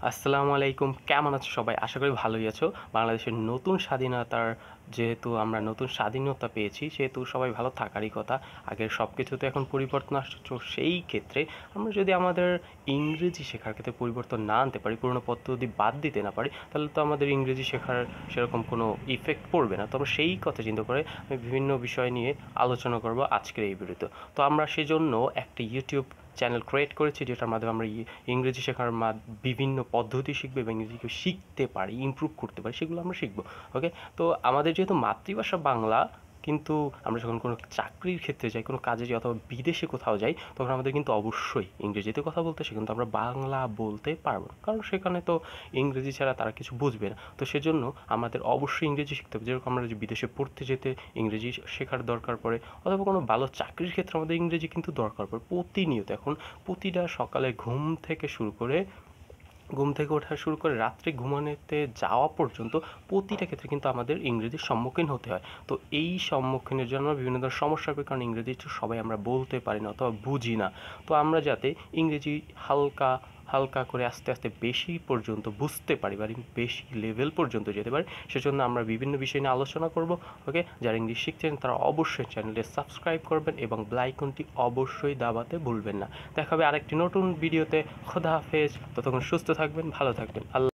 আসসালামু আলাইকুম। কেমন আছো সবাই? আশা করি ভালোই আছো। বাংলাদেশের নতুন স্বাধীনতার যেহেতু আমরা নতুন স্বাধীনতা পেয়েছি, সেহেতু সবাই ভালো থাকারই কথা। আগের সবকিছু তো এখন পরিবর্তন আসছে। তো সেই ক্ষেত্রে আমরা যদি আমাদের ইংরেজি শেখার ক্ষেত্রে পরিবর্তন না আনতে পারি, পুরোনো পদ্ধতি বাদ দিতে না পারি, তাহলে তো আমাদের ইংরেজি শেখার সেরকম কোনো ইফেক্ট পড়বে না। তো আমরা সেই কথা চিন্তা করে আমি বিভিন্ন বিষয় নিয়ে আলোচনা করব আজকের এই ভিডিওতে। তো আমরা সেজন্য একটা ইউটিউব চ্যানেল ক্রিয়েট করেছি, যেটার মাধ্যমে আমরা ইংরেজি শেখার বিভিন্ন পদ্ধতি শিখবো এবং ইংরেজিকে শিখতে পারি, ইমপ্রুভ করতে পারি, সেগুলো আমরা শিখবো। ওকে, তো আমাদের যেহেতু মাতৃভাষা বাংলা, কিন্তু আমরা যখন কোনো চাকরির ক্ষেত্রে যাই, কোনো কাজে যাই অথবা বিদেশে কোথাও যাই, তখন আমাদের কিন্তু অবশ্যই ইংরেজিতে কথা বলতে হয়, কিন্তু আমরা বাংলা বলতে পারবো না, কারণ সেখানে তো ইংরেজি ছাড়া তারা কিছু বুঝবে না। তো সেজন্য আমাদের অবশ্যই ইংরেজি শিখতে হবে। যেরকম আমরা যে বিদেশে পড়তে যেতে ইংরেজি শেখার দরকার পড়ে, অথবা কোনো ভালো চাকরির ক্ষেত্রে আমাদের ইংরেজি কিন্তু দরকার পড়ে প্রতিনিয়ত। এখন প্রতিটা সকালে ঘুম থেকে ওঠা শুরু করে রাত্রে ঘুমানোতে যাওয়া পর্যন্ত প্রতিটা ক্ষেত্রে কিন্তু আমাদের ইংরেজির সম্মুখীন হতে হয়। তো এই সম্মুখীনের জন্য বিভিন্ন ধরনের সমস্যা হবে, কারণ ইংরেজি তো সবাই আমরা বলতে পারি না অথবা বুঝি না। তো আমরা যাতে ইংরেজি হালকা হালকা করে আস্তে আস্তে বেশি পর্যন্ত বুঝতে পারি বা বেশি লেভেল পর্যন্ত যেতে পারি, সেজন্য আমরা বিভিন্ন বিষয় নিয়ে আলোচনা করব। ওকে, যারা ইংলিশ শিখছেন তারা অবশ্যই চ্যানেলটি সাবস্ক্রাইব করবেন এবং বেল আইকনটি অবশ্যই দাবাতে ভুলবেন না। দেখা হবে আরেকটি নতুন ভিডিওতে। খোদা হাফেজ। ততক্ষণ সুস্থ থাকবেন, ভালো থাকবেন। আল্লাহ।